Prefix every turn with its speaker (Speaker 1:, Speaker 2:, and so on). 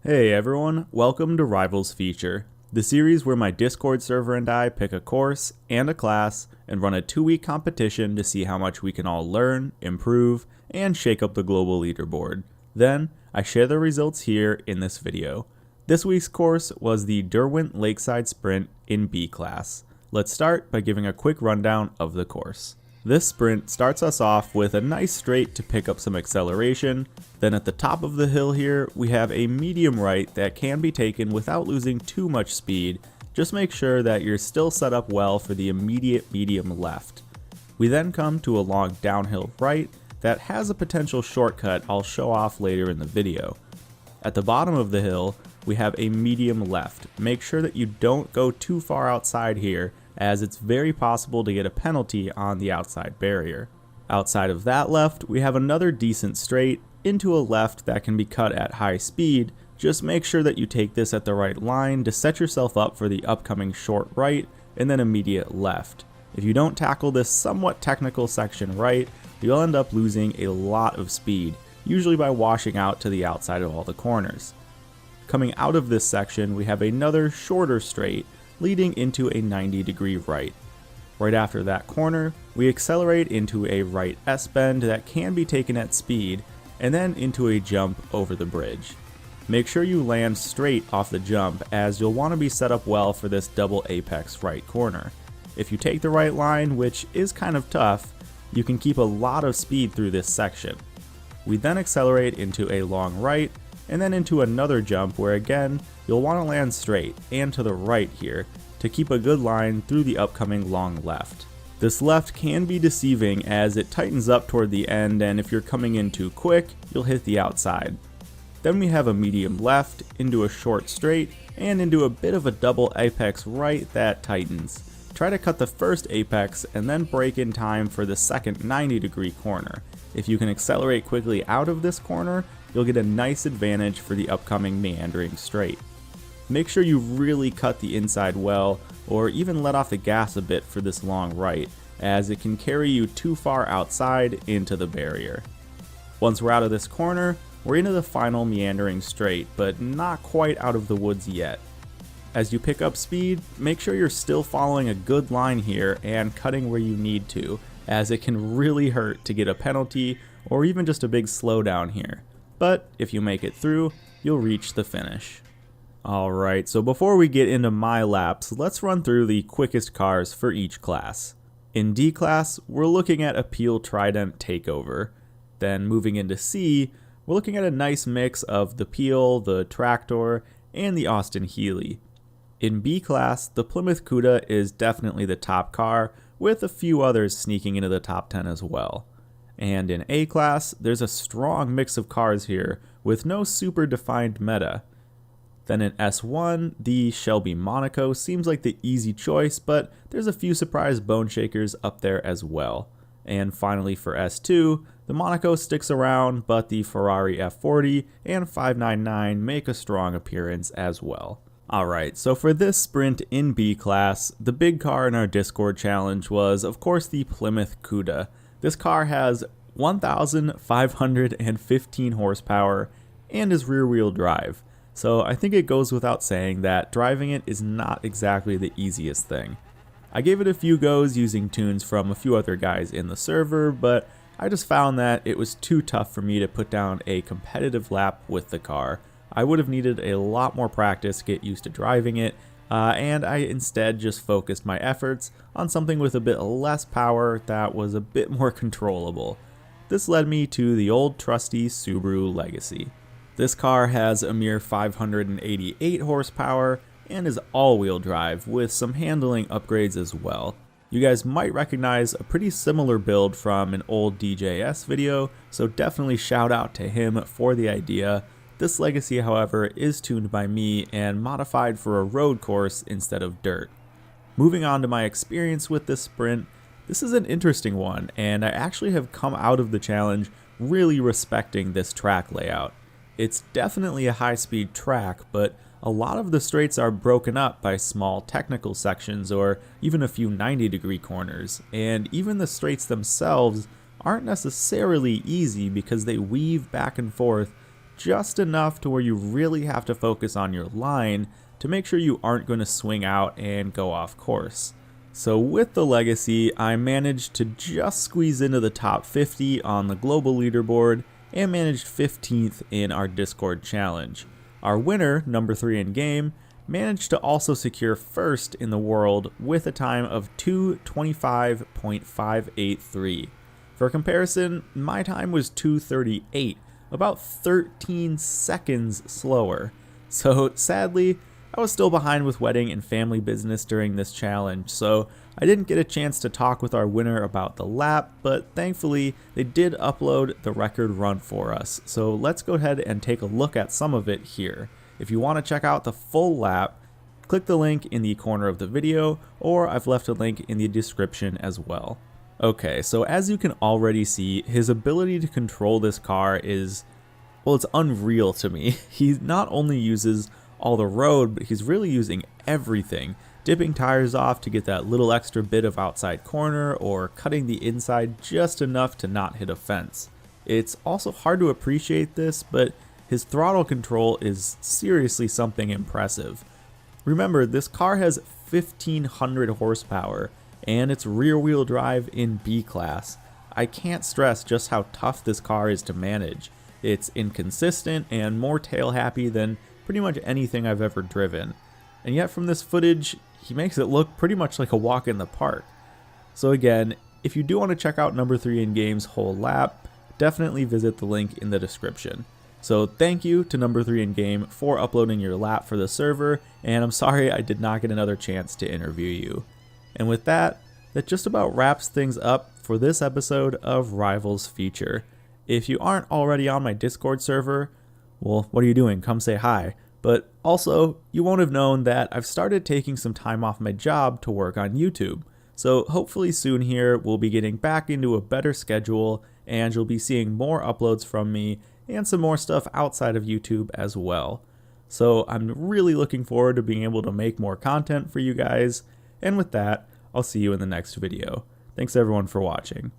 Speaker 1: Hey everyone, welcome to Rivals Feature, the series where my Discord server and I pick a course and a class and run a 2-week competition to see how much we can all learn, improve, and shake up the global leaderboard. Then, I share the results here in this video. This week's course was the Derwent Lakeside Sprint in B class. Let's start by giving a quick rundown of the course. This sprint starts us off with a nice straight to pick up some acceleration. Then at the top of the hill here, we have a medium right that can be taken without losing too much speed. Just make sure that you're still set up well for the immediate medium left. We then come to a long downhill right that has a potential shortcut I'll show off later in the video. At the bottom of the hill, we have a medium left. Make sure that you don't go too far outside here, as it's very possible to get a penalty on the outside barrier. Outside of that left, we have another decent straight into a left that can be cut at high speed. Just make sure that you take this at the right line to set yourself up for the upcoming short right and then immediate left. If you don't tackle this somewhat technical section right, you'll end up losing a lot of speed, usually by washing out to the outside of all the corners. Coming out of this section, we have another shorter straight leading into a 90-degree right. Right after that corner, we accelerate into a right S-bend that can be taken at speed, and then into a jump over the bridge. Make sure you land straight off the jump, as you'll want to be set up well for this double apex right corner. If you take the right line, which is kind of tough, you can keep a lot of speed through this section. We then accelerate into a long right, and then into another jump where again, you'll want to land straight and to the right here to keep a good line through the upcoming long left. This left can be deceiving as it tightens up toward the end, and if you're coming in too quick, you'll hit the outside. Then we have a medium left into a short straight and into a bit of a double apex right that tightens. Try to cut the first apex and then brake in time for the second 90-degree corner. If you can accelerate quickly out of this corner, you'll get a nice advantage for the upcoming meandering straight. Make sure you really cut the inside well, or even let off the gas a bit for this long right, as it can carry you too far outside into the barrier. Once we're out of this corner, we're into the final meandering straight, but not quite out of the woods yet. As you pick up speed, make sure you're still following a good line here and cutting where you need to, as it can really hurt to get a penalty or even just a big slowdown here. But if you make it through, you'll reach the finish. Alright, so before we get into my laps, let's run through the quickest cars for each class. In D class, we're looking at a Peel Trident Takeover. Then moving into C, we're looking at a nice mix of the Peel, the Tractor, and the Austin Healey. In B class, the Plymouth Cuda is definitely the top car, with a few others sneaking into the top 10 as well. And in A class, there's a strong mix of cars here, with no super defined meta. Then in S1, the Shelby Monaco seems like the easy choice, but there's a few surprise bone shakers up there as well. And finally for S2, the Monaco sticks around, but the Ferrari F40 and 599 make a strong appearance as well. Alright, so for this sprint in B class, the big car in our Discord challenge was of course the Plymouth Cuda. This car has 1,515 horsepower and is rear-wheel drive. So I think it goes without saying that driving it is not exactly the easiest thing. I gave it a few goes using tunes from a few other guys in the server, but I just found that it was too tough for me to put down a competitive lap with the car. I would have needed a lot more practice to get used to driving it, and I instead just focused my efforts on something with a bit less power that was a bit more controllable. This led me to the old trusty Subaru Legacy. This car has a mere 588 horsepower and is all-wheel drive with some handling upgrades as well. You guys might recognize a pretty similar build from an old DJS video, so definitely shout out to him for the idea. This Legacy, however, is tuned by me and modified for a road course instead of dirt. Moving on to my experience with this sprint, this is an interesting one, and I actually have come out of the challenge really respecting this track layout. It's definitely a high-speed track, but a lot of the straights are broken up by small technical sections or even a few 90-degree corners, and even the straights themselves aren't necessarily easy because they weave back and forth just enough to where you really have to focus on your line to make sure you aren't going to swing out and go off course. So with the Legacy, I managed to just squeeze into the top 50 on the global leaderboard and managed 15th in our Discord challenge. Our winner, number 3 in game, managed to also secure first in the world with a time of 2:25.583. For comparison, my time was 2:38, about 13 seconds slower. So sadly, I was still behind with wedding and family business during this challenge, so I didn't get a chance to talk with our winner about the lap, but thankfully they did upload the record run for us. So let's go ahead and take a look at some of it here. If you want to check out the full lap, click the link in the corner of the video, or I've left a link in the description as well. Okay, so as you can already see, his ability to control this car is, well, it's unreal to me. He not only uses all the road, but he's really using everything. Dipping tires off to get that little extra bit of outside corner, or cutting the inside just enough to not hit a fence. It's also hard to appreciate this, but his throttle control is seriously something impressive. Remember, this car has 1500 horsepower, and it's rear-wheel drive in B class. I can't stress just how tough this car is to manage. It's inconsistent and more tail-happy than pretty much anything I've ever driven. And yet from this footage, he makes it look pretty much like a walk in the park. So again, if you do want to check out number 3 in game's whole lap, definitely visit the link in the description. So thank you to number 3 in game for uploading your lap for the server, and I'm sorry I did not get another chance to interview you. And with that, that just about wraps things up for this episode of Rivals Feature. If you aren't already on my Discord server, well, what are you doing? Come say hi. But also, you won't have known that I've started taking some time off my job to work on YouTube. So hopefully soon here, we'll be getting back into a better schedule, and you'll be seeing more uploads from me and some more stuff outside of YouTube as well. So I'm really looking forward to being able to make more content for you guys. And with that, I'll see you in the next video. Thanks everyone for watching.